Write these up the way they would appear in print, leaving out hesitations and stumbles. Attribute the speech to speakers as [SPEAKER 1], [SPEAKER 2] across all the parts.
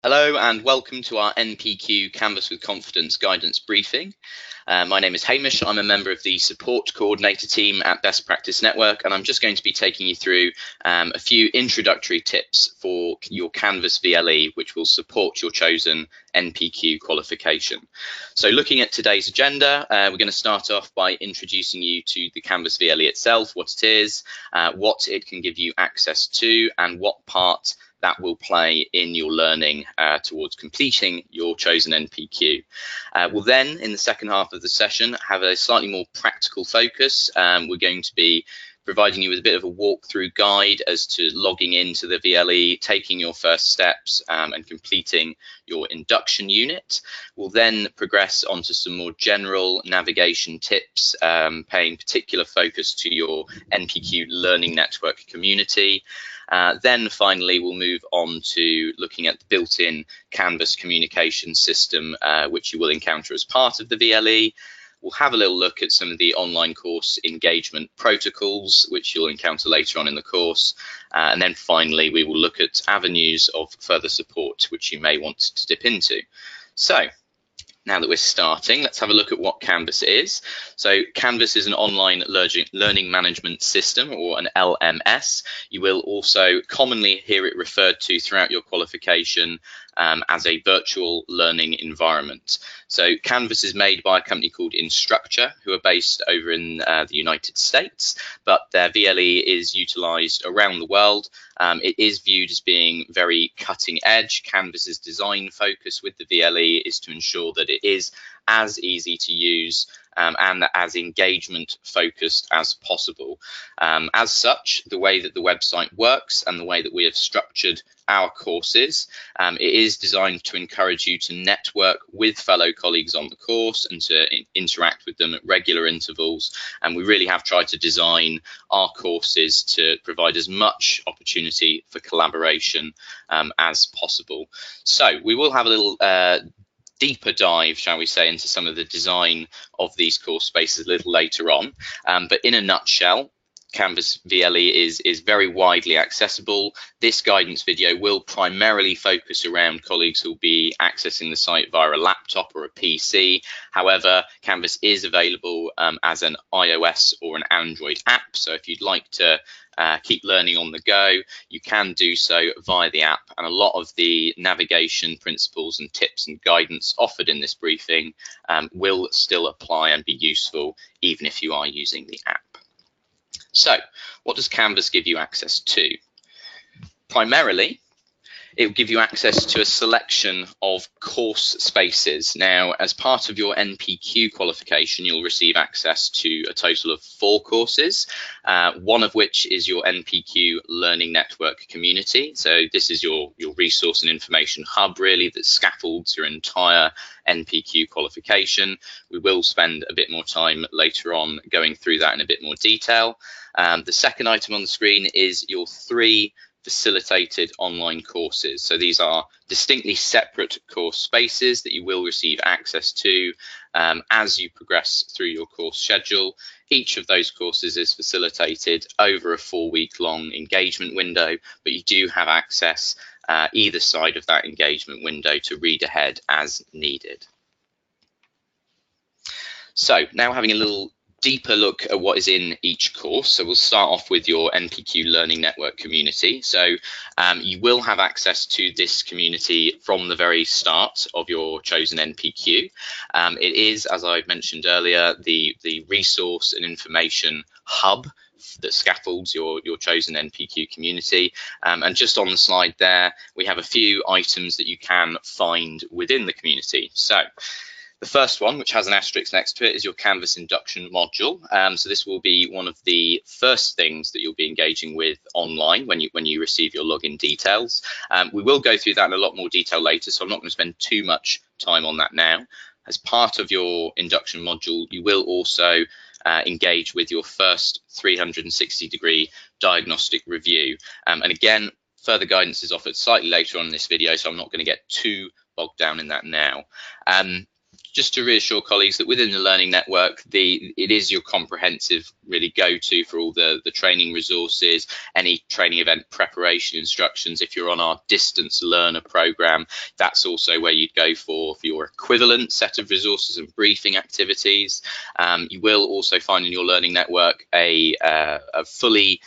[SPEAKER 1] Hello and welcome to our NPQ Canvas with Confidence guidance briefing. My name is Hamish. I'm a member of the support coordinator team at Best Practice Network, and I'm just going to be taking you through a few introductory tips for your Canvas VLE, which will support your chosen NPQ qualification. So looking at today's agenda, we're going to start off by introducing you to the Canvas VLE itself, what it is, what it can give you access to, and what part that will play in your learning towards completing your chosen NPQ. We'll then, in the second half of the session, have a slightly more practical focus. We're going to be providing you with a bit of a walkthrough guide as to logging into the VLE, taking your first steps and completing your induction unit. We'll then progress onto some more general navigation tips, paying particular focus to your NPQ Learning Network community. Then finally, we'll move on to looking at the built-in Canvas communication system, which you will encounter as part of the VLE. We'll have a little look at some of the online course engagement protocols, which you'll encounter later on in the course. And then finally, we will look at avenues of further support, which you may want to dip into. So, now that we're starting, let's have a look at what Canvas is. So Canvas is an online learning management system, or an LMS. You will also commonly hear it referred to throughout your qualification as a virtual learning environment. So Canvas is made by a company called Instructure, who are based over in the United States, but their VLE is utilized around the world. It is viewed as being very cutting edge. Canvas's design focus with the VLE is to ensure that it is as easy to use and as engagement focused as possible. As such, the way that the website works and the way that we have structured our courses, it is designed to encourage you to network with fellow colleagues on the course and to interact with them at regular intervals. And we really have tried to design our courses to provide as much opportunity for collaboration as possible. So we will have a little deeper dive, shall we say, into some of the design of these course spaces a little later on. But in a nutshell, Canvas VLE is very widely accessible. This guidance video will primarily focus around colleagues who will be accessing the site via a laptop or a PC. However, Canvas is available as an iOS or an Android app. So if you'd like to keep learning on the go, you can do so via the app, and a lot of the navigation principles and tips and guidance offered in this briefing will still apply and be useful even if you are using the app. So what does Canvas give you access to? Primarily, it will give you access to a selection of course spaces. Now, as part of your NPQ qualification, you'll receive access to a total of 4 courses, one of which is your NPQ Learning Network community. So this is your resource and information hub, really, that scaffolds your entire NPQ qualification. We will spend a bit more time later on going through that in a bit more detail. The second item on the screen is your 3 facilitated online courses. So these are distinctly separate course spaces that you will receive access to as you progress through your course schedule. Each of those courses is facilitated over a 4-week-long engagement window, but you do have access either side of that engagement window to read ahead as needed. So now having a little deeper look at what is in each course. So we'll start off with your NPQ Learning Network community. So you will have access to this community from the very start of your chosen NPQ. It is, as I mentioned earlier, the resource and information hub that scaffolds your chosen NPQ community. And just on the slide there, we have a few items that you can find within the community. So the first one, which has an asterisk next to it, is your Canvas induction module. So this will be one of the first things that you'll be engaging with online when you receive your login details. We will go through that in a lot more detail later, so I'm not going to spend too much time on that now. As part of your induction module, you will also engage with your first 360-degree diagnostic review. And again, further guidance is offered slightly later on in this video, so I'm not going to get too bogged down in that now. just to reassure colleagues that within the Learning Network, it is your comprehensive really go-to for all the training resources, any training event preparation instructions. If you're on our distance learner program, that's also where you'd go for your equivalent set of resources and briefing activities. You will also find in your Learning Network a fully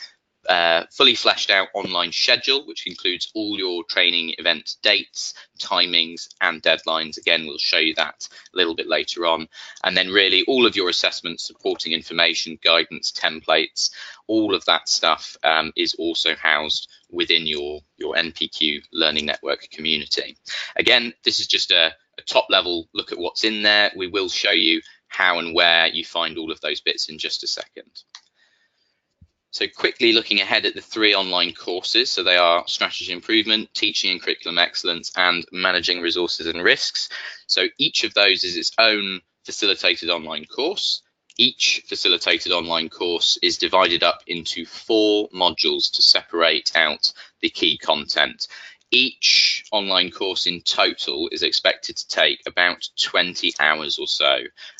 [SPEAKER 1] fleshed out online schedule, which includes all your training event dates, timings and deadlines. Again, we'll show you that a little bit later on. And then really all of your assessments, supporting information, guidance, templates, all of that stuff is also housed within your NPQ Learning Network community. Again, this is just a top level look at what's in there. We will show you how and where you find all of those bits in just a second. So quickly looking ahead at the 3 online courses. So they are Strategy Improvement, Teaching and Curriculum Excellence, and Managing Resources and Risks. So each of those is its own facilitated online course. Each facilitated online course is divided up into 4 modules to separate out the key content. Each online course in total is expected to take about 20 hours or so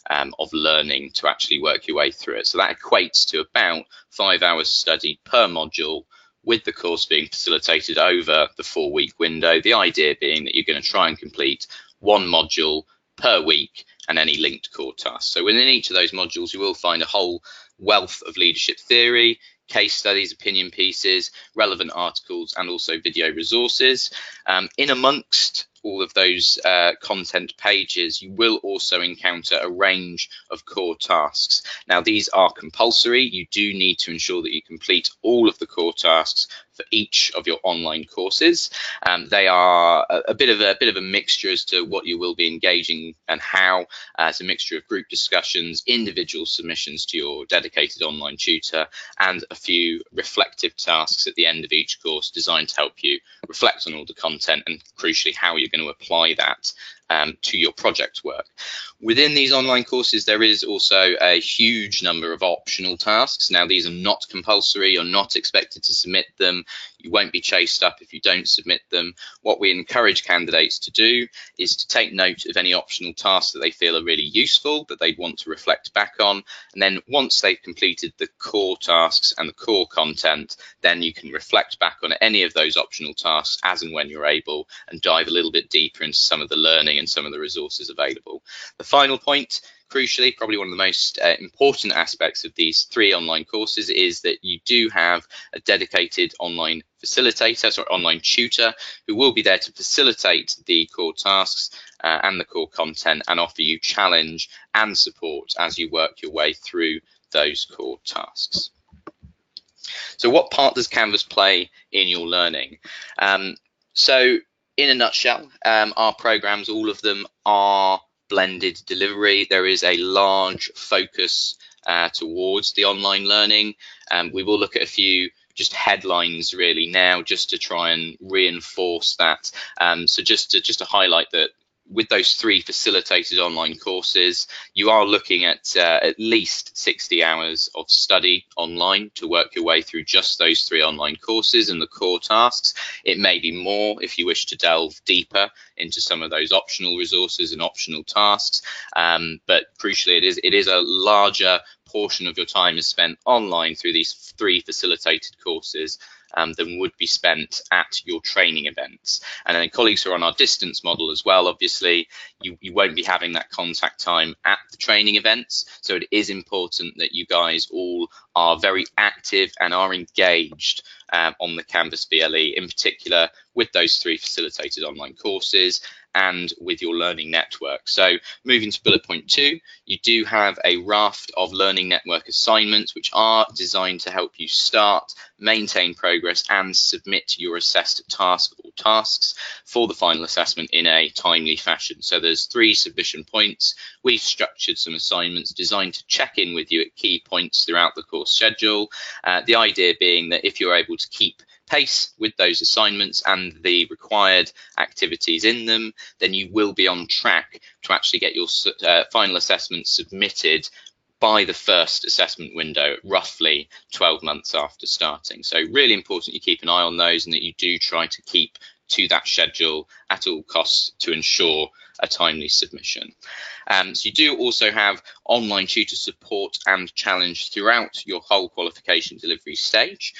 [SPEAKER 1] of learning to actually work your way through it. So that equates to about 5 hours study per module, with the course being facilitated over the 4-week window. The idea being that you're going to try and complete 1 module per week and any linked core tasks. So within each of those modules, you will find a whole wealth of leadership theory, case studies, opinion pieces, relevant articles, and also video resources. In amongst all of those content pages, you will also encounter a range of core tasks. Now, these are compulsory. You do need to ensure that you complete all of the core tasks for each of your online courses. They are a bit of a mixture as to what you will be engaging and how. It's a mixture of group discussions, individual submissions to your dedicated online tutor, and a few reflective tasks at the end of each course designed to help you reflect on all the content and, crucially, how you're going to apply that to your project work. Within these online courses, there is also a huge number of optional tasks. Now, these are not compulsory. You're not expected to submit them. You won't be chased up if you don't submit them. What we encourage candidates to do is to take note of any optional tasks that they feel are really useful, that they'd want to reflect back on. And then once they've completed the core tasks and the core content, then you can reflect back on any of those optional tasks as and when you're able, and dive a little bit deeper into some of the learning and some of the resources available. The final point, crucially, probably one of the most important aspects of these 3 online courses, is that you do have a dedicated online online tutor, who will be there to facilitate the core tasks and the core content, and offer you challenge and support as you work your way through those core tasks. So what part does Canvas play in your learning? So in a nutshell, our programs, all of them are blended delivery. There is a large focus towards the online learning. We will look at a few just headlines really now, just to try and reinforce that. So just to highlight that with those 3 facilitated online courses, you are looking at least 60 hours of study online to work your way through just those 3 online courses and the core tasks. It may be more if you wish to delve deeper into some of those optional resources and optional tasks. But crucially, it is a larger portion of your time is spent online through these 3 facilitated courses than would be spent at your training events. And then colleagues who are on our distance model as well, obviously, you won't be having that contact time at the training events. So it is important that you guys all are very active and are engaged on the Canvas BLE, in particular with those 3 facilitated online courses and with your learning network. So moving to bullet point 2, you do have a raft of learning network assignments which are designed to help you start, maintain progress and submit your assessed task or tasks for the final assessment in a timely fashion. So there's 3 submission points. We've structured some assignments designed to check in with you at key points throughout the course schedule. The idea being that if you're able to keep pace with those assignments and the required activities in them, then you will be on track to actually get your final assessment submitted by the first assessment window, roughly 12 months after starting. So really important you keep an eye on those and that you do try to keep to that schedule at all costs to ensure a timely submission. So you do also have online tutor support and challenge throughout your whole qualification delivery stage.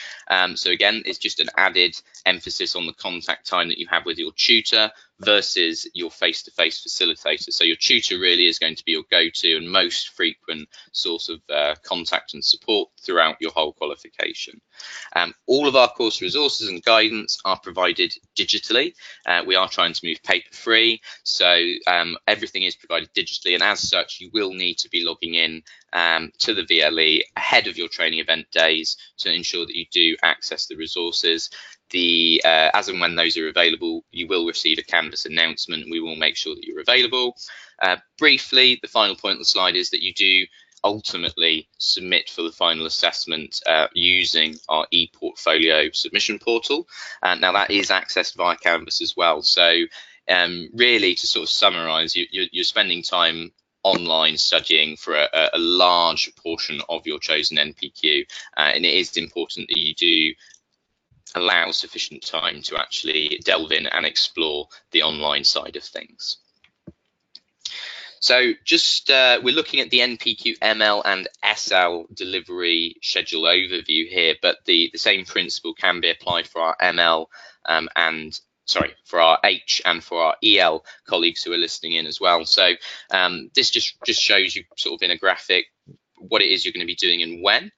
[SPEAKER 1] So again, it's just an added emphasis on the contact time that you have with your tutor versus your face-to-face facilitator. So your tutor really is going to be your go-to and most frequent source of contact and support throughout your whole qualification. All of our course resources and guidance are provided digitally. We are trying to move paper-free, so everything is provided digitally, and as such, you will need to be logging in to the VLE ahead of your training event days to ensure that you do access the resources. As and when those are available, you will receive a Canvas announcement, and we will make sure that you're available. Briefly, the final point on the slide is that you do ultimately submit for the final assessment using our ePortfolio submission portal. Now that is accessed via Canvas as well. So really, to sort of summarize, you're spending time online studying for a large portion of your chosen NPQ, and it is important that you do allow sufficient time to actually delve in and explore the online side of things. So just we're looking at the NPQ ML and SL delivery schedule overview here, but the same principle can be applied for our ML for our H and for our EL colleagues who are listening in as well. So this just shows you sort of in a graphic what it is you're going to be doing and when.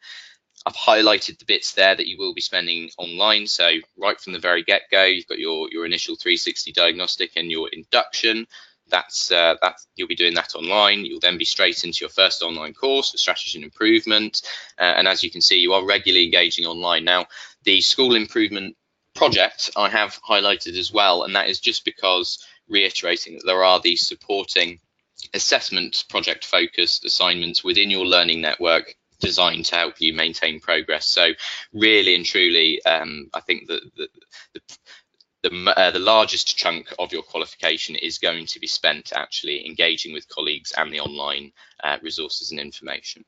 [SPEAKER 1] I've highlighted the bits there that you will be spending online. So right from the very get-go, you've got your initial 360 diagnostic and your induction. That's you'll be doing that online. You'll then be straight into your first online course for strategy and improvement. And as you can see, you are regularly engaging online. Now, the school improvement project I have highlighted as well, and that is just because reiterating that there are these supporting assessment project focused assignments within your learning network designed to help you maintain progress. So really and truly, I think that the largest chunk of your qualification is going to be spent actually engaging with colleagues and the online resources and information.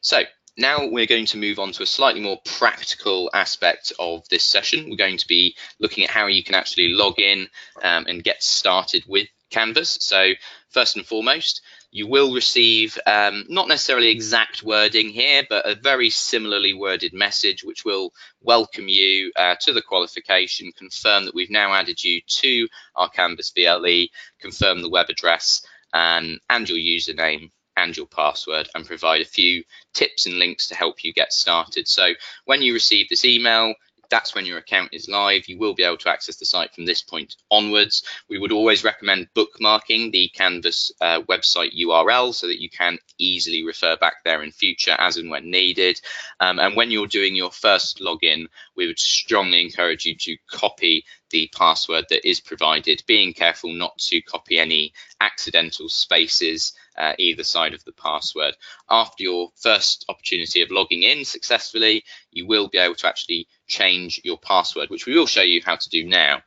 [SPEAKER 1] So now we're going to move on to a slightly more practical aspect of this session. We're going to be looking at how you can actually log in and get started with Canvas. So first and foremost, you will receive not necessarily exact wording here, but a very similarly worded message which will welcome you to the qualification, confirm that we've now added you to our Canvas VLE, confirm the web address and your username and your password, and provide a few tips and links to help you get started. So when you receive this email, that's when your account is live. You will be able to access the site from this point onwards. We would always recommend bookmarking the Canvas website URL so that you can easily refer back there in future as and when needed. And when you're doing your first login, we would strongly encourage you to copy the password that is provided, being careful not to copy any accidental spaces either side of the password. After your first opportunity of logging in successfully, you will be able to actually change your password, which we will show you how to do now.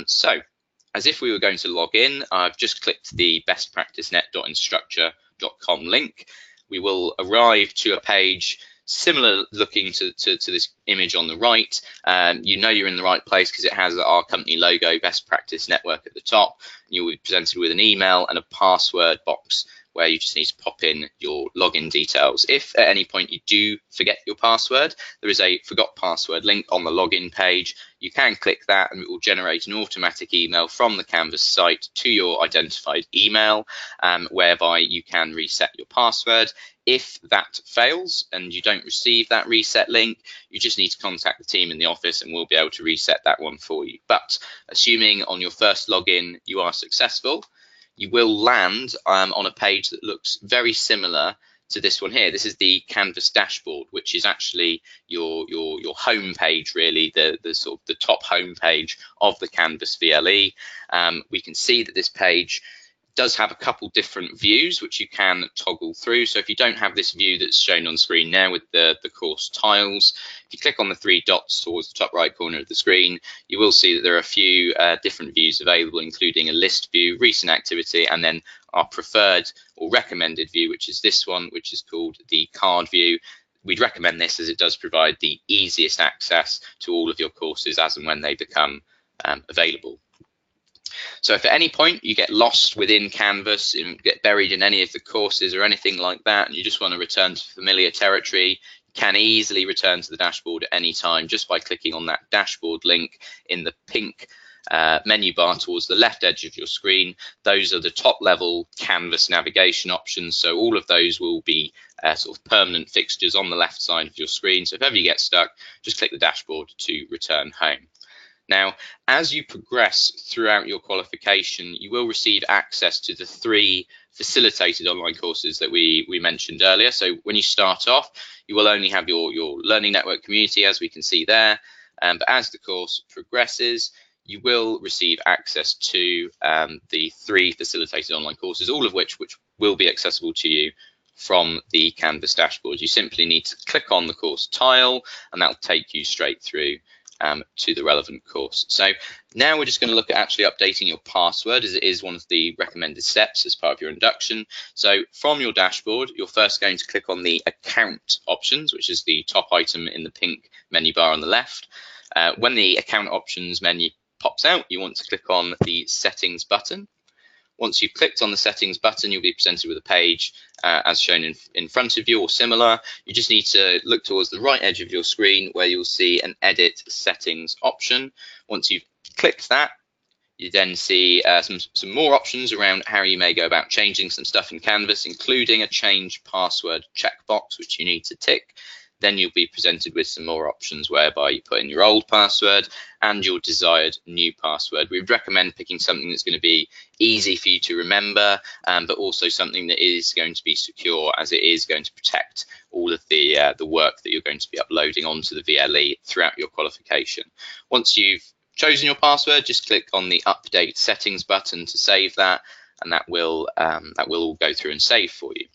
[SPEAKER 1] So as if we were going to log in, I've just clicked the bestpracticenet.instructure.com link. We will arrive to a page similar looking to this image on the right. You know you're in the right place because it has our company logo, Best Practice Network, at the top. You'll be presented with an email and a password box where you just need to pop in your login details. If at any point you do forget your password, there is a forgot password link on the login page. You can click that and it will generate an automatic email from the Canvas site to your identified email, whereby you can reset your password. If that fails and you don't receive that reset link, you just need to contact the team in the office and we'll be able to reset that one for you. But assuming on your first login you are successful, you will land on a page that looks very similar to this one here. This is the Canvas dashboard, which is actually your home page, really, the sort of the top home page of the Canvas VLE. We can see that this page does have a couple different views which you can toggle through. So if you don't have this view that's shown on screen now with the course tiles, if you click on the three dots towards the top right corner of the screen, you will see that there are a few different views available, including a list view, recent activity, and then our preferred or recommended view, which is this one, which is called the card view. We'd recommend this as it does provide the easiest access to all of your courses as and when they become available. So if at any point you get lost within Canvas and get buried in any of the courses or anything like that, and you just want to return to familiar territory, you can easily return to the dashboard at any time just by clicking on that dashboard link in the pink menu bar towards the left edge of your screen. Those are the top level Canvas navigation options. So all of those will be sort of permanent fixtures on the left side of your screen. So if ever you get stuck, just click the dashboard to return home. Now, as you progress throughout your qualification, you will receive access to the 3 facilitated online courses that we mentioned earlier. So when you start off, you will only have your Learning Network community, as we can see there. But as the course progresses, you will receive access to the 3 facilitated online courses, all of which will be accessible to you from the Canvas dashboard. You simply need to click on the course tile, and that will take you straight through to the relevant course. So now we're just going to look at actually updating your password, as it is one of the recommended steps as part of your induction. So from your dashboard, you're first going to click on the account options, which is the top item in the pink menu bar on the left. When the account options menu pops out, you want to click on the settings button. Once you've clicked on the settings button, you'll be presented with a page as shown in front of you or similar. You just need to look towards the right edge of your screen where you'll see an edit settings option. Once you've clicked that, you then see some more options around how you may go about changing some stuff in Canvas, including a change password checkbox, which you need to tick. Then you'll be presented with some more options whereby you put in your old password and your desired new password. We would recommend picking something that's going to be easy for you to remember, but also something that is going to be secure, as it is going to protect all of the work that you're going to be uploading onto the VLE throughout your qualification. Once you've chosen your password, just click on the update settings button to save that, and that will all go through and save for you.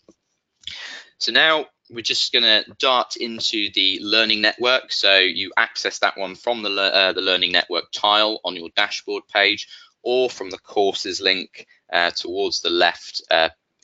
[SPEAKER 1] So now we're just going to dart into the Learning Network. So you access that one from the Learning Network tile on your dashboard page, or from the courses link towards the left,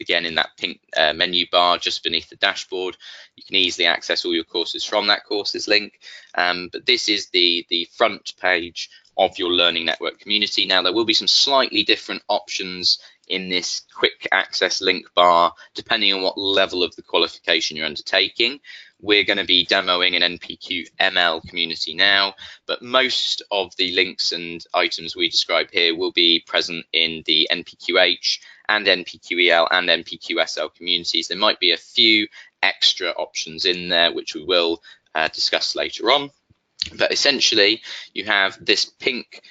[SPEAKER 1] again in that pink menu bar just beneath the dashboard. You can easily access all your courses from that courses link. But this is the front page of your Learning Network community. Now, there will be some slightly different options in this quick access link bar depending on what level of the qualification you're undertaking. We're going to be demoing an NPQ ML community now, but most of the links and items we describe here will be present in the NPQH and NPQEL and NPQSL communities. There might be a few extra options in there which we will discuss later on, but essentially you have this pink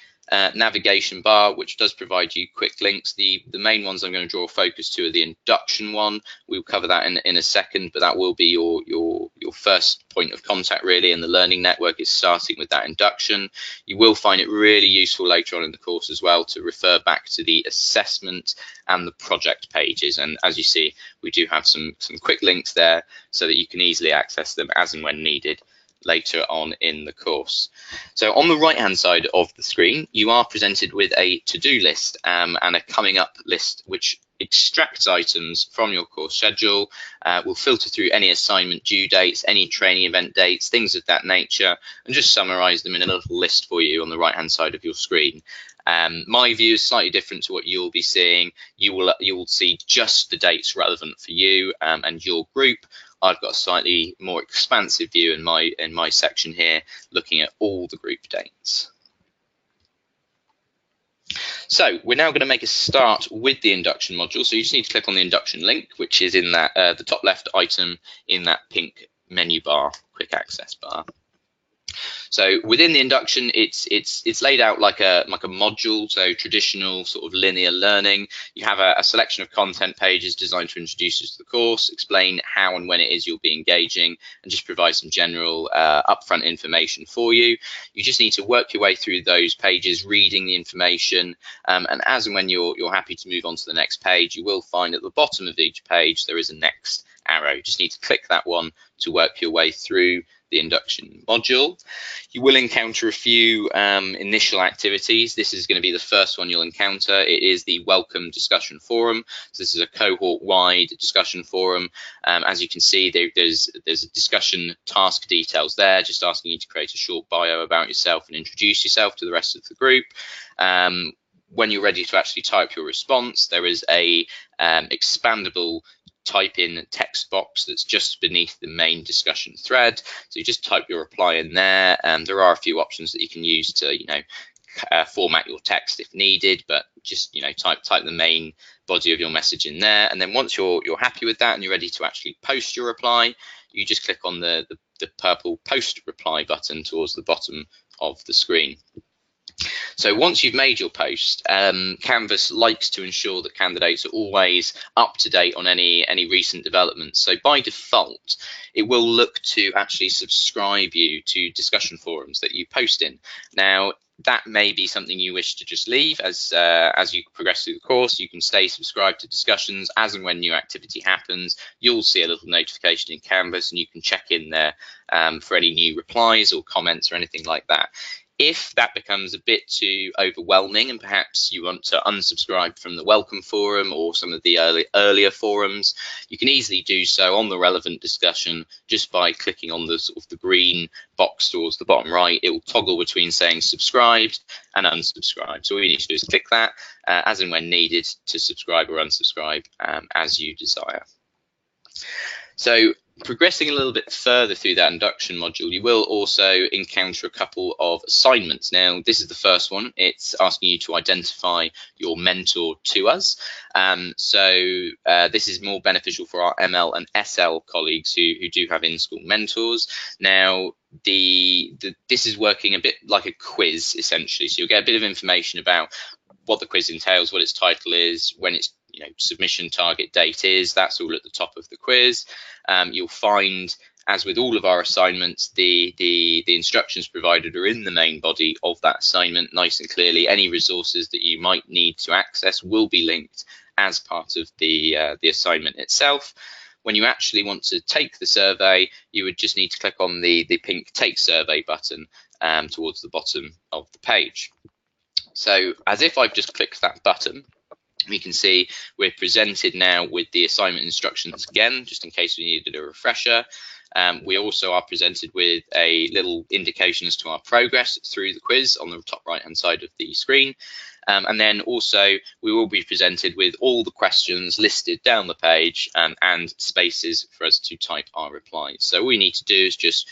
[SPEAKER 1] navigation bar, which does provide you quick links. The main ones I'm going to draw focus to are the induction one. We'll cover that in a second, but that will be your first point of contact really, and the Learning Network is starting with that induction. You will find it really useful later on in the course as well to refer back to the assessment and the project pages, and as you see, we do have some quick links there so that you can easily access them as and when needed later on in the course. So on the right hand side of the screen, you are presented with a to-do list and a coming up list which extracts items from your course schedule, will filter through any assignment due dates, any training event dates, things of that nature, and just summarize them in a little list for you on the right hand side of your screen. My view is slightly different to what you'll be seeing. You will see just the dates relevant for you and your group. I've got a slightly more expansive view in my section here, looking at all the group dates. So we're now going to make a start with the induction module. So you just need to click on the induction link, which is in that the top left item in that pink menu bar, quick access bar. So within the induction, it's laid out like a module, so traditional sort of linear learning. You have a selection of content pages designed to introduce you to the course, explain how and when it is you'll be engaging, and just provide some general upfront information for you. You just need to work your way through those pages, reading the information, and as and when you're happy to move on to the next page, you will find at the bottom of each page there is a next arrow. You just need to click that one to work your way through the induction module. You will encounter a few initial activities. This is going to be the first one you'll encounter. It is the welcome discussion forum. So this is a cohort-wide discussion forum. As you can see, there's a discussion task details there, just asking you to create a short bio about yourself and introduce yourself to the rest of the group. when you're ready to actually type your response, there is a expandable type in text box that's just beneath the main discussion thread. So you just type your reply in there. There are a few options that you can use to, format your text if needed, but just type the main body of your message in there. And then once you're happy with that and you're ready to actually post your reply, you just click on the purple post reply button towards the bottom of the screen. So once you've made your post, Canvas likes to ensure that candidates are always up to date on any recent developments. So by default, it will look to actually subscribe you to discussion forums that you post in. Now, that may be something you wish to just leave as you progress through the course. You can stay subscribed to discussions. As and when new activity happens, you'll see a little notification in Canvas, and you can check in there for any new replies or comments or anything like that. If that becomes a bit too overwhelming and perhaps you want to unsubscribe from the welcome forum or some of the earlier forums, you can easily do so on the relevant discussion just by clicking on the sort of the green box towards the bottom right. It will toggle between saying subscribed and unsubscribed. So all you need to do is click that as and when needed to subscribe or unsubscribe as you desire. So progressing a little bit further through that induction module, you will also encounter a couple of assignments. Now, this is the first one. It's asking you to identify your mentor to us. This is more beneficial for our ML and SL colleagues who do have in-school mentors. Now, this is working a bit like a quiz, essentially. So you'll get a bit of information about what the quiz entails, what its title is, when its submission target date is. That's all at the top of the quiz. You'll find, as with all of our assignments, the instructions provided are in the main body of that assignment, nice and clearly. Any resources that you might need to access will be linked as part of the assignment itself. When you actually want to take the survey, you would just need to click on the pink Take Survey button towards the bottom of the page. So as if I've just clicked that button, we can see we're presented now with the assignment instructions again, just in case we needed a refresher. We also are presented with a little indication as to our progress through the quiz on the top right hand side of the screen. And then also we will be presented with all the questions listed down the page and spaces for us to type our replies. So all you need to do is just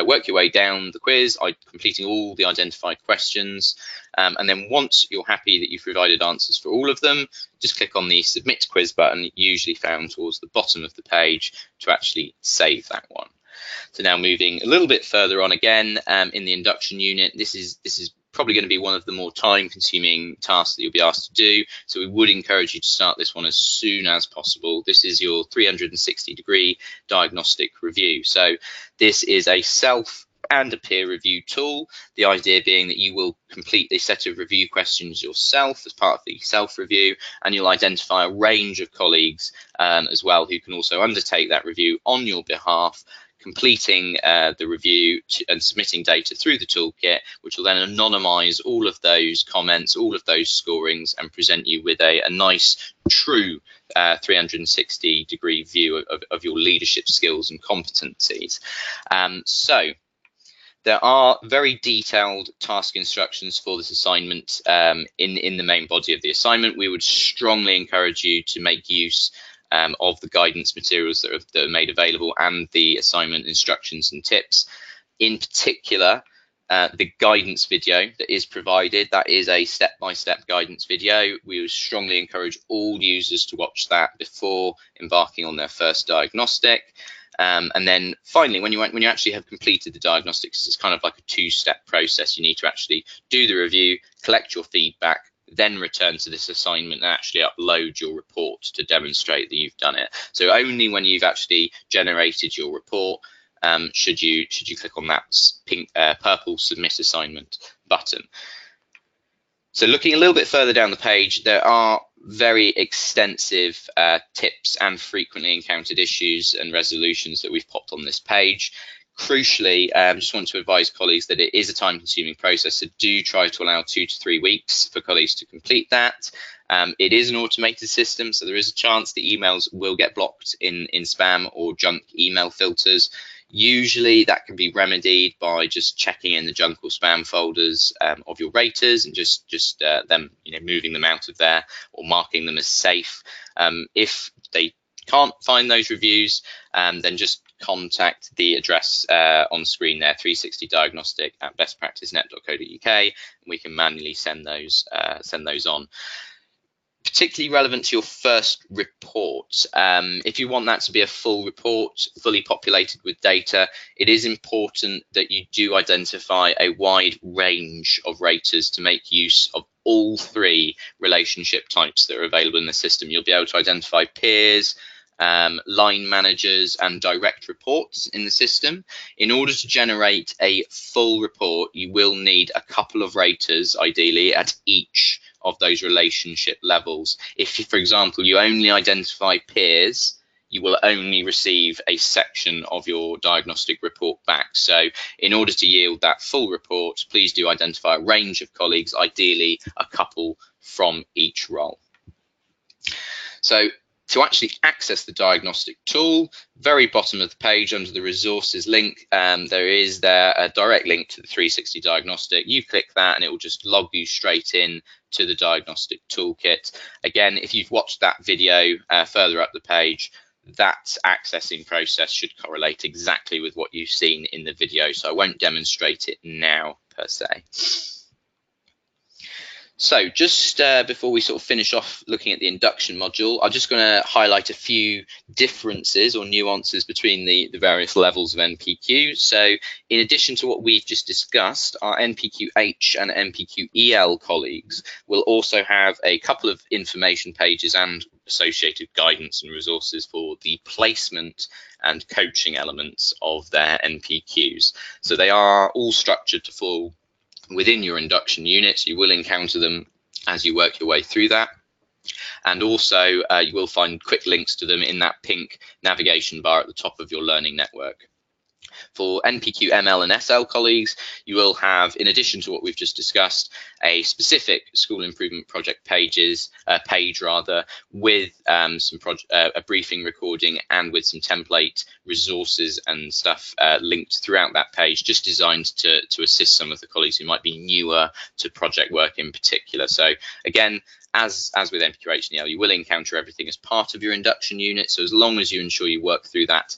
[SPEAKER 1] work your way down the quiz, completing all the identified questions. And then once you're happy that you've provided answers for all of them, just click on the Submit Quiz button, usually found towards the bottom of the page, to actually save that one. So now moving a little bit further on again, in the induction unit, this is probably going to be one of the more time-consuming tasks that you'll be asked to do. So we would encourage you to start this one as soon as possible. This is your 360-degree diagnostic review. So this is a self and a peer review tool. The idea being that you will complete a set of review questions yourself as part of the self-review, and you'll identify a range of colleagues as well who can also undertake that review on your behalf, completing the review and submitting data through the toolkit, which will then anonymize all of those comments, all of those scorings, and present you with a nice, true 360-degree view of your leadership skills and competencies. So there are very detailed task instructions for this assignment in the main body of the assignment. We would strongly encourage you to make use of the guidance materials that are made available and the assignment instructions and tips. In particular, the guidance video that is provided, that is a step-by-step guidance video. We would strongly encourage all users to watch that before embarking on their first diagnostic. And then finally, when you actually have completed the diagnostics, it's kind of like a two-step process. You need to actually do the review, collect your feedback, then return to this assignment and actually upload your report to demonstrate that you've done it. So only when you've actually generated your report should you click on that pink purple Submit Assignment button. So looking a little bit further down the page, there are very extensive tips and frequently encountered issues and resolutions that we've popped on this page. Crucially, just want to advise colleagues that it is a time-consuming process, so do try to allow 2 to 3 weeks for colleagues to complete that. It is an automated system, so there is a chance the emails will get blocked in spam or junk email filters. Usually that can be remedied by just checking in the junk or spam folders of your raters and just them moving them out of there or marking them as safe. If they can't find those reviews, then just contact the address on screen there, 360diagnostic@bestpracticenet.co.uk, and we can manually send those on. Particularly relevant to your first report. If you want that to be a full report, fully populated with data, it is important that you do identify a wide range of raters to make use of all three relationship types that are available in the system. You'll be able to identify peers, line managers, and direct reports in the system. In order to generate a full report, you will need a couple of raters, ideally, at each of those relationship levels. If, for example, you only identify peers, you will only receive a section of your diagnostic report back. So in order to yield that full report, please do identify a range of colleagues, ideally a couple from each role. So to actually access the diagnostic tool, very bottom of the page under the resources link, there is a direct link to the 360 diagnostic. You click that and it will just log you straight in to the diagnostic toolkit. Again, if you've watched that video further up the page, that accessing process should correlate exactly with what you've seen in the video, so I won't demonstrate it now per se. So just before we sort of finish off looking at the induction module, I'm just going to highlight a few differences or nuances between the various levels of NPQ. So in addition to what we've just discussed, our NPQH and NPQEL colleagues will also have a couple of information pages and associated guidance and resources for the placement and coaching elements of their NPQs. So they are all structured to fall within your induction units. You will encounter them as you work your way through that, and also you will find quick links to them in that pink navigation bar at the top of your learning network. For NPQ ML and SL colleagues, you will have, in addition to what we've just discussed, a specific school improvement project page with a briefing recording and with some template resources and stuff linked throughout that page, just designed to assist some of the colleagues who might be newer to project work in particular. So again, as with NPQH and EL, you will encounter everything as part of your induction unit. So as long as you ensure you work through that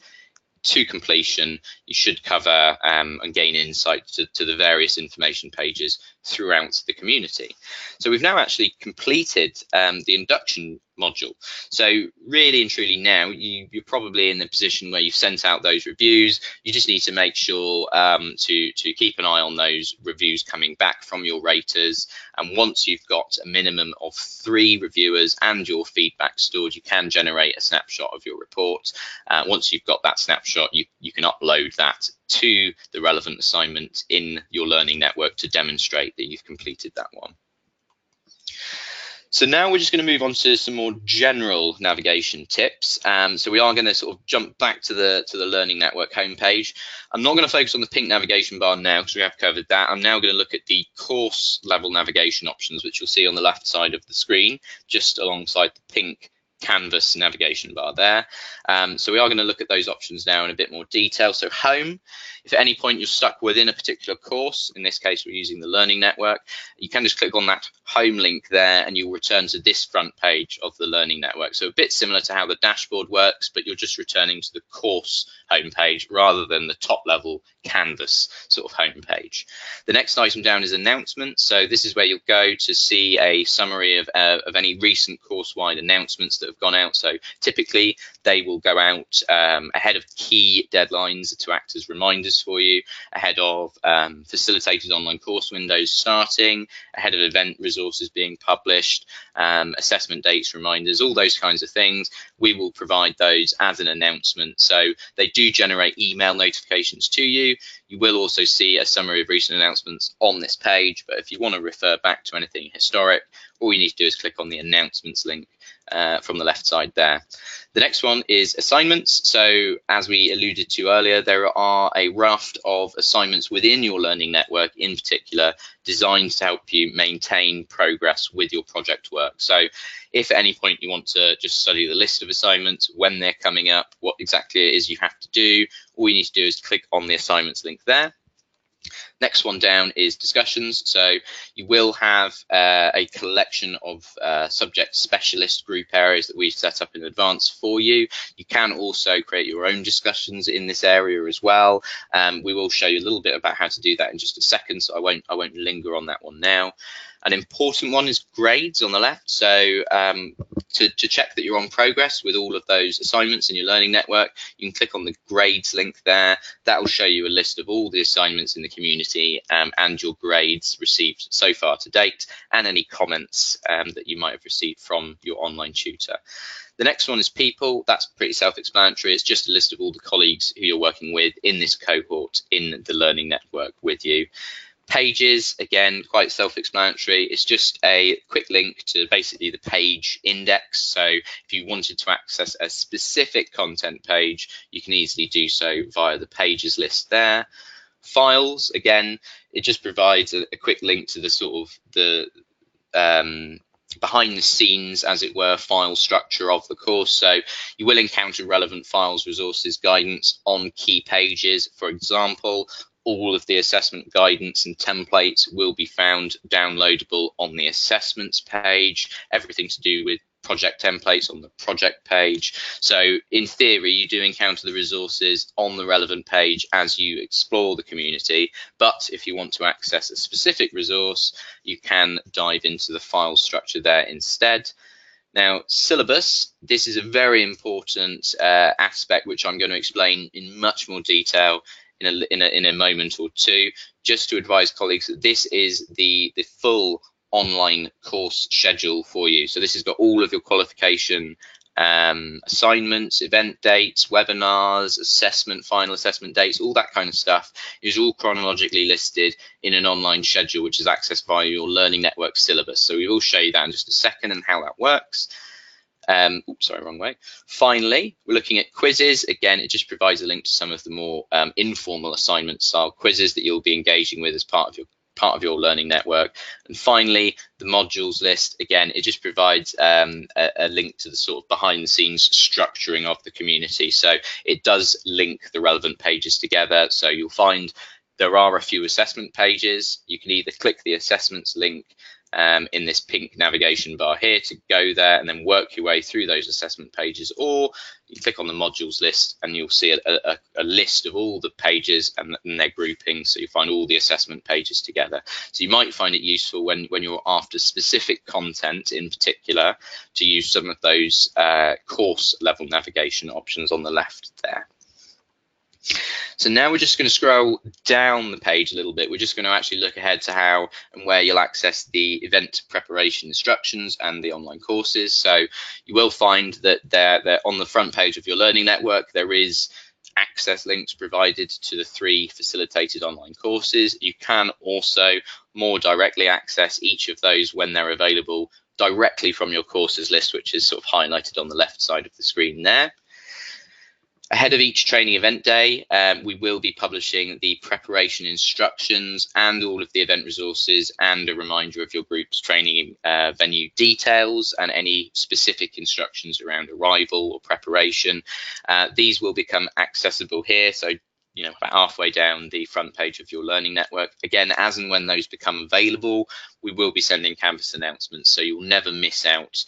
[SPEAKER 1] to completion, you should cover and gain insight to the various information pages throughout the community. So we've now actually completed the induction module. So really and truly now you're probably in the position where you've sent out those reviews. You just need to make sure to keep an eye on those reviews coming back from your raters. And once you've got a minimum of 3 reviewers and your feedback stored, you can generate a snapshot of your report. Once you've got that snapshot, you can upload that to the relevant assignment in your learning network to demonstrate that you've completed that one. So now we're just going to move on to some more general navigation tips. So we are going to sort of jump back to the Learning Network homepage. I'm not going to focus on the pink navigation bar now because we have covered that. I'm now going to look at the course level navigation options, which you'll see on the left side of the screen, just alongside the pink Canvas navigation bar there. So we are going to look at those options now in a bit more detail. So home, if at any point you're stuck within a particular course, in this case we're using the Learning Network, you can just click on that home link there and you'll return to this front page of the Learning Network. So a bit similar to how the dashboard works, but you're just returning to the course homepage rather than the top level Canvas sort of homepage. The next item down is announcements. So this is where you'll go to see a summary of any recent course-wide announcements that have gone out. So typically they will go out ahead of key deadlines to act as reminders for you, ahead of facilitated online course windows starting, ahead of event resources being published, assessment dates, reminders, all those kinds of things. We will provide those as an announcement. So they do generate email notifications to you. You will also see a summary of recent announcements on this page, but if you want to refer back to anything historic, all you need to do is click on the announcements link from the left side there. The next one is assignments. So as we alluded to earlier, there are a raft of assignments within your learning network, in particular designed to help you maintain progress with your project work. So if at any point you want to just study the list of assignments, when they're coming up, what exactly it is you have to do, all you need to do is click on the assignments link there. Next one down is discussions. So you will have a collection of subject specialist group areas that we've set up in advance for you. You can also create your own discussions in this area as well. We will show you a little bit about how to do that in just a second, so I won't linger on that one now. An important one is grades on the left. So to check that you're on progress with all of those assignments in your learning network, you can click on the grades link there. That will show you a list of all the assignments in the community and your grades received so far to date, and any comments that you might have received from your online tutor. The next one is people. That's pretty self-explanatory. It's just a list of all the colleagues who you're working with in this cohort in the learning network with you. Pages, again, quite self-explanatory. It's just a quick link to basically the page index. So if you wanted to access a specific content page, you can easily do so via the pages list there. Files, again, it just provides a quick link to the sort of the behind the scenes, as it were, file structure of the course. So you will encounter relevant files, resources, guidance on key pages. For example, all of the assessment guidance and templates will be found downloadable on the assessments page, everything to do with project templates on the project page. So in theory, you do encounter the resources on the relevant page as you explore the community, but if you want to access a specific resource, you can dive into the file structure there instead. Now, syllabus, this is a very important aspect which I'm going to explain in much more detail in a moment or two, just to advise colleagues that this is the full online course schedule for you. So this has got all of your qualification assignments, event dates, webinars, final assessment dates, all that kind of stuff is all chronologically listed in an online schedule which is accessed via your learning network syllabus. So we will show you that in just a second and how that works. Oops, sorry, wrong way. Finally, we're looking at quizzes. Again, it just provides a link to some of the more informal assignment style quizzes that you'll be engaging with as part of your learning network. And finally, the modules list. Again, it just provides a link to the sort of behind the scenes structuring of the community. So it does link the relevant pages together. So you'll find there are a few assessment pages. You can either click the assessments link in this pink navigation bar here to go there and then work your way through those assessment pages, or you click on the modules list and you'll see a list of all the pages and their groupings, so you find all the assessment pages together. So you might find it useful when you're after specific content in particular to use some of those course level navigation options on the left there. So now we're just going to scroll down the page a little bit. We're just going to actually look ahead to how and where you'll access the event preparation instructions and the online courses. So you will find that they're on the front page of your learning network. There is access links provided to the 3 facilitated online courses. You can also more directly access each of those when they're available directly from your courses list, which is sort of highlighted on the left side of the screen there. Ahead of each training event day, we will be publishing the preparation instructions and all of the event resources and a reminder of your group's training venue details and any specific instructions around arrival or preparation. These will become accessible here. So, about halfway down the front page of your learning network. Again, as and when those become available, we will be sending Canvas announcements, so you'll never miss out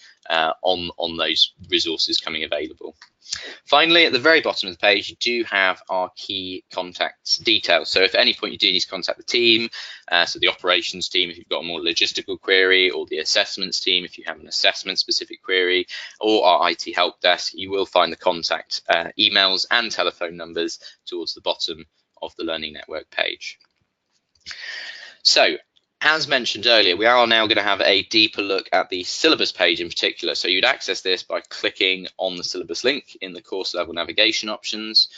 [SPEAKER 1] on those resources coming available. Finally, at the very bottom of the page, you do have our key contacts details. So if at any point you do need to contact the team, so the operations team if you've got a more logistical query, or the assessments team if you have an assessment specific query, or our IT help desk, you will find the contact emails and telephone numbers towards the bottom of the Learning Network page. So, as mentioned earlier, we are now going to have a deeper look at the syllabus page in particular. So you'd access this by clicking on the syllabus link in the course level navigation options.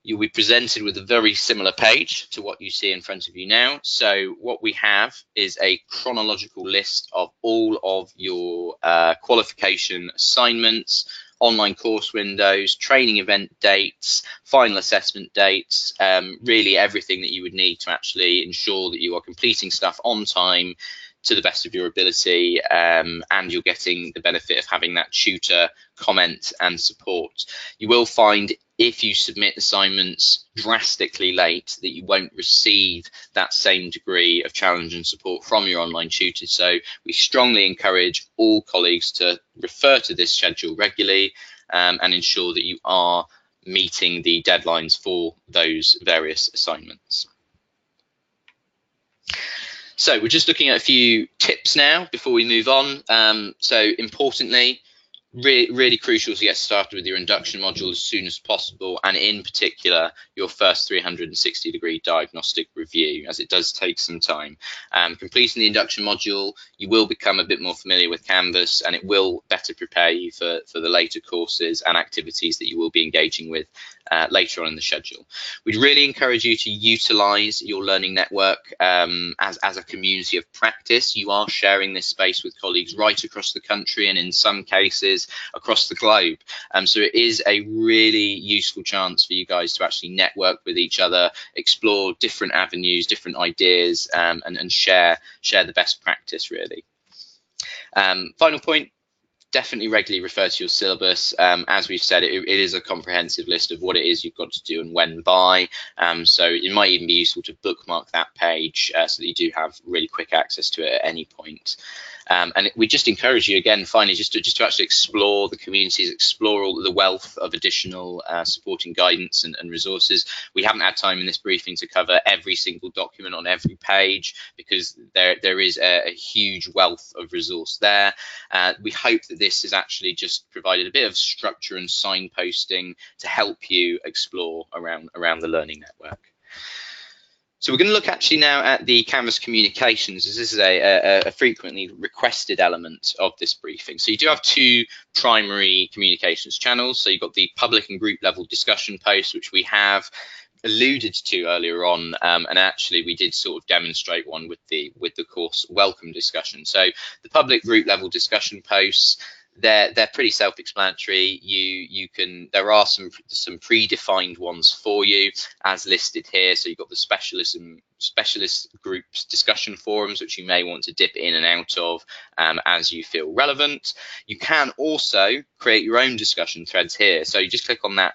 [SPEAKER 1] You'll be presented with a very similar page to what you see in front of you now. So what we have is a chronological list of all of your qualification assignments, online course windows, training event dates, final assessment dates, really everything that you would need to actually ensure that you are completing stuff on time to the best of your ability, and you're getting the benefit of having that tutor comment and support. You will find if you submit assignments drastically late that you won't receive that same degree of challenge and support from your online tutor. So we strongly encourage all colleagues to refer to this schedule regularly, and ensure that you are meeting the deadlines for those various assignments. So we're just looking at a few tips now before we move on. So importantly, really crucial to get started with your induction module as soon as possible, and in particular your first 360-degree diagnostic review, as it does take some time. Completing the induction module, you will become a bit more familiar with Canvas, and it will better prepare you for the later courses and activities that you will be engaging with later on in the schedule. We'd really encourage you to utilize your learning network as a community of practice. You are sharing this space with colleagues right across the country, and in some cases across the globe. So it is a really useful chance for you guys to actually network with each other, explore different avenues, different ideas, and share the best practice, really. Final point, definitely regularly refer to your syllabus. As we've said, it is a comprehensive list of what it is you've got to do and when by. So it might even be useful to bookmark that page so that you do have really quick access to it at any point. And we just encourage you again, finally, just to actually explore the communities, explore all the wealth of additional supporting guidance and resources. We haven't had time in this briefing to cover every single document on every page, because there is a huge wealth of resource there. We hope that this has actually just provided a bit of structure and signposting to help you explore around the learning network. So we're going to look actually now at the Canvas communications, as this is a frequently requested element of this briefing. So you do have two primary communications channels. So you've got the public and group level discussion posts, which we have alluded to earlier on, and actually we did sort of demonstrate one with the course welcome discussion. So the public group level discussion posts, they're pretty self-explanatory. There are some predefined ones for you as listed here. So you've got the specialist groups discussion forums, which you may want to dip in and out of as you feel relevant. You can also create your own discussion threads here. So you just click on that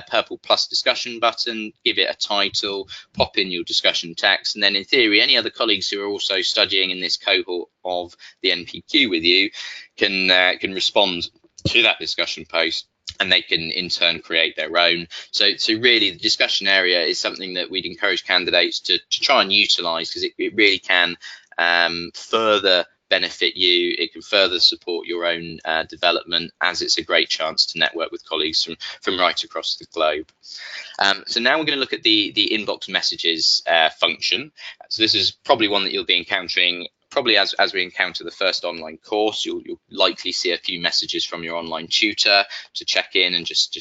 [SPEAKER 1] purple plus discussion button, give it a title, pop in your discussion text, and then in theory any other colleagues who are also studying in this cohort of the NPQ with you can respond to that discussion post, and they can in turn create their own. So really the discussion area is something that we'd encourage candidates to try and utilize, because it really can further benefit you. It can further support your own development, as it's a great chance to network with colleagues from right across the globe. So now we're going to look at the inbox messages function. So this is probably one that you'll be encountering probably as we encounter the first online course. You'll likely see a few messages from your online tutor to check in and just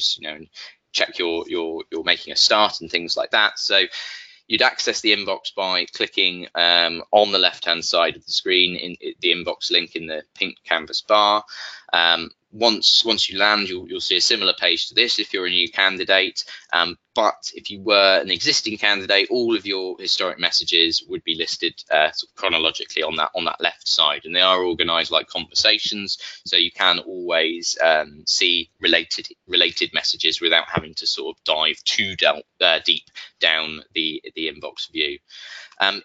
[SPEAKER 1] check you're making a start and things like that. So you'd access the inbox by clicking on the left-hand side of the screen in the inbox link in the pink canvas bar. Once you land, you'll see a similar page to this if you're a new candidate. But if you were an existing candidate, all of your historic messages would be listed sort of chronologically on that left side, and they are organised like conversations, so you can always see related messages without having to sort of dive too deep down the inbox view.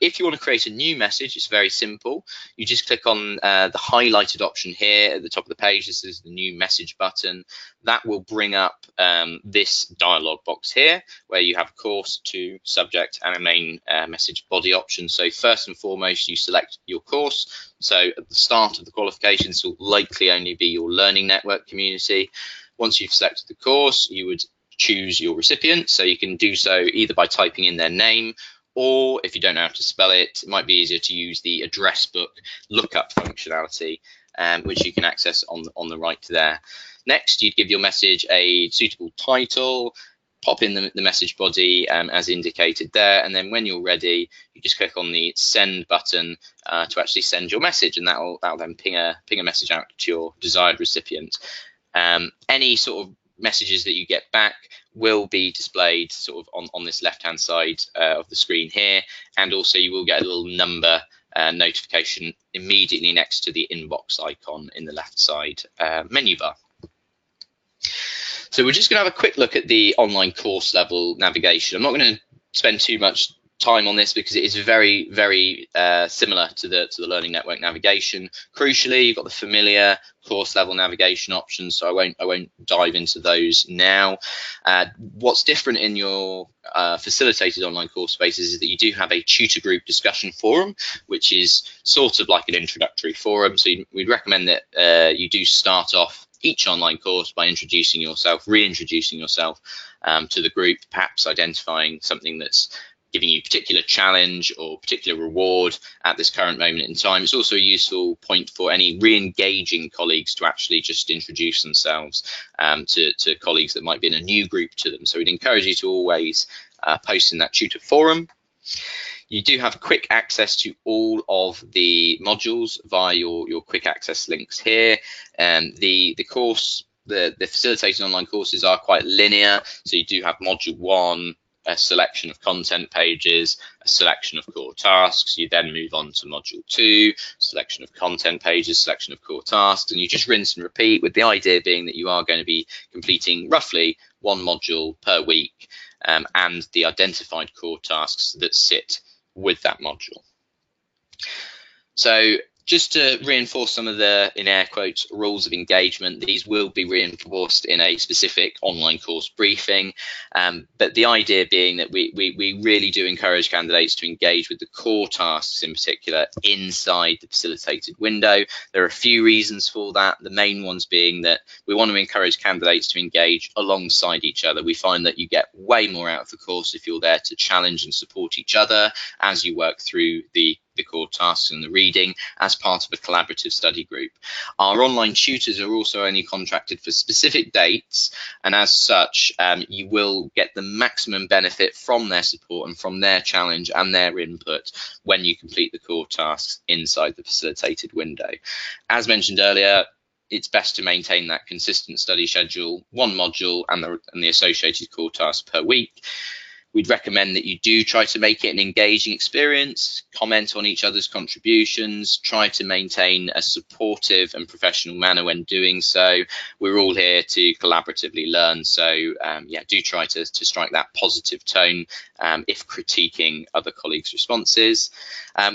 [SPEAKER 1] If you want to create a new message, it's very simple. You just click on the highlighted option here at the top of the page. This is the new message button. That will bring up this dialog box here, where you have course, to, subject, and a main message body option. So first and foremost, you select your course. So at the start of the qualifications, will likely only be your learning network community. Once you've selected the course, you would choose your recipient. So you can do so either by typing in their name, or if you don't know how to spell it, it might be easier to use the address book lookup functionality, which you can access on the right there. Next, you'd give your message a suitable title, pop in the message body as indicated there, and then when you're ready, you just click on the send button to actually send your message, and that'll then ping a message out to your desired recipient. Any sort of messages that you get back will be displayed sort of on this left-hand side of the screen here, and also you will get a little number notification immediately next to the inbox icon in the left side menu bar. So we're just going to have a quick look at the online course level navigation. I'm not going to spend too much time on this because it is very, very similar to the Learning Network navigation. Crucially, you've got the familiar course level navigation options, so I won't dive into those now. What's different in your facilitated online course spaces is that you do have a tutor group discussion forum, which is sort of like an introductory forum. So we'd recommend that you do start off each online course by introducing yourself, reintroducing yourself to the group, perhaps identifying something that's giving you particular challenge or particular reward at this current moment in time. It's also a useful point for any re-engaging colleagues to actually just introduce themselves to colleagues that might be in a new group to them. So we'd encourage you to always post in that tutor forum. You do have quick access to all of the modules via your quick access links here. The facilitated online courses are quite linear, so you do have module 1, a selection of content pages, a selection of core tasks. You then move on to module 2, selection of content pages, selection of core tasks, and you just rinse and repeat, with the idea being that you are going to be completing roughly 1 module per week and the identified core tasks that sit with that module. So just to reinforce some of the, in air quotes, rules of engagement, these will be reinforced in a specific online course briefing. But the idea being that we really do encourage candidates to engage with the core tasks in particular inside the facilitated window. There are a few reasons for that. The main ones being that we want to encourage candidates to engage alongside each other. We find that you get way more out of the course if you're there to challenge and support each other as you work through the core tasks and the reading as part of a collaborative study group. Our online tutors are also only contracted for specific dates, and as such you will get the maximum benefit from their support and from their challenge and their input when you complete the core tasks inside the facilitated window. As mentioned earlier, it's best to maintain that consistent study schedule, 1 module and the associated core tasks per week. We'd recommend that you do try to make it an engaging experience, comment on each other's contributions, try to maintain a supportive and professional manner when doing so. We're all here to collaboratively learn, so yeah, do try to strike that positive tone if critiquing other colleagues' responses.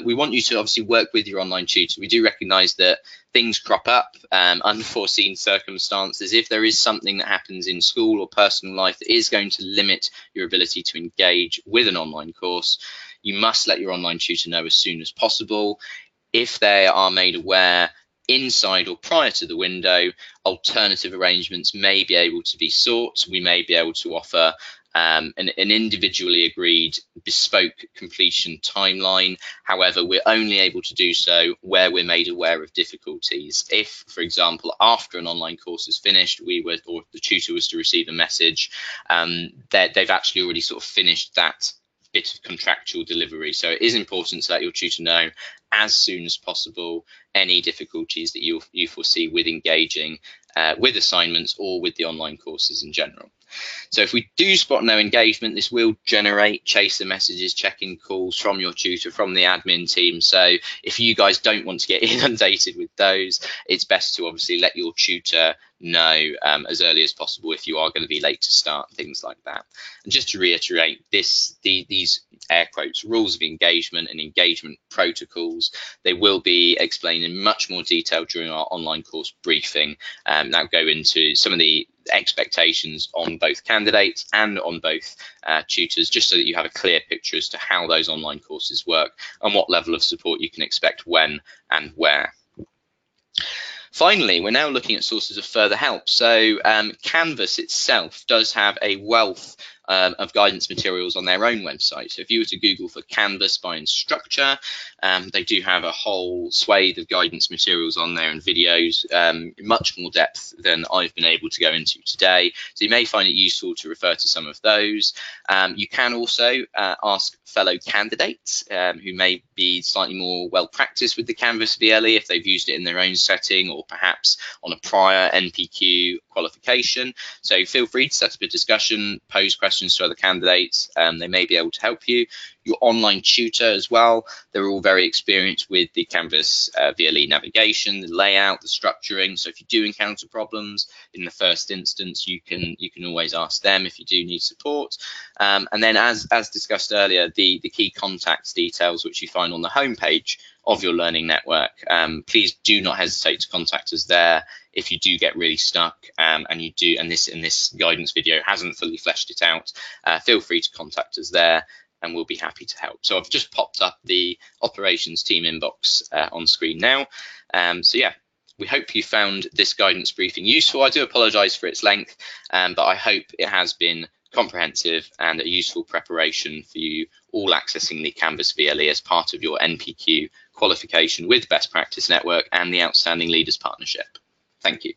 [SPEAKER 1] We want you to obviously work with your online tutor. We do recognise that things crop up, unforeseen circumstances. If there is something that happens in school or personal life that is going to limit your ability to engage with an online course, you must let your online tutor know as soon as possible. If they are made aware inside or prior to the window, alternative arrangements may be able to be sought. We may be able to offer an individually agreed bespoke completion timeline. However, we're only able to do so where we're made aware of difficulties. If, for example, after an online course is finished, or the tutor was to receive a message that they've actually already sort of finished that bit of contractual delivery. So it is important to let your tutor know as soon as possible any difficulties that you foresee with engaging with assignments or with the online courses in general. So if we do spot no engagement, this will generate chaser messages, check-in calls from your tutor, from the admin team. So if you guys don't want to get inundated with those, it's best to obviously let your tutor know as early as possible if you are going to be late to start, things like that. And just to reiterate, these air quotes rules of engagement and engagement protocols, they will be explained in much more detail during our online course briefing. That go into some of the expectations on both candidates and on both tutors, just so that you have a clear picture as to how those online courses work and what level of support you can expect when and where. Finally, we're now looking at sources of further help. So Canvas itself does have a wealth of guidance materials on their own website. So if you were to Google for Canvas by instructor, They do have a whole swathe of guidance materials on there and videos, much more depth than I've been able to go into today. So you may find it useful to refer to some of those. You can also ask fellow candidates who may be slightly more well practiced with the Canvas VLE if they've used it in their own setting or perhaps on a prior NPQ qualification. So feel free to set up a discussion, pose questions to other candidates. They may be able to help you. Your online tutor as well, they're all very experienced with the Canvas VLE navigation, the layout, the structuring. So if you do encounter problems in the first instance, you can always ask them if you do need support. And then as discussed earlier, the key contacts details which you find on the homepage of your learning network, please do not hesitate to contact us there if you do get really stuck and this guidance video hasn't fully fleshed it out. Feel free to contact us there and we'll be happy to help. So I've just popped up the operations team inbox on screen now. So yeah, we hope you found this guidance briefing useful. I do apologise for its length, but I hope it has been comprehensive and a useful preparation for you all accessing the Canvas VLE as part of your NPQ qualification with Best Practice Network and the Outstanding Leaders Partnership. Thank you.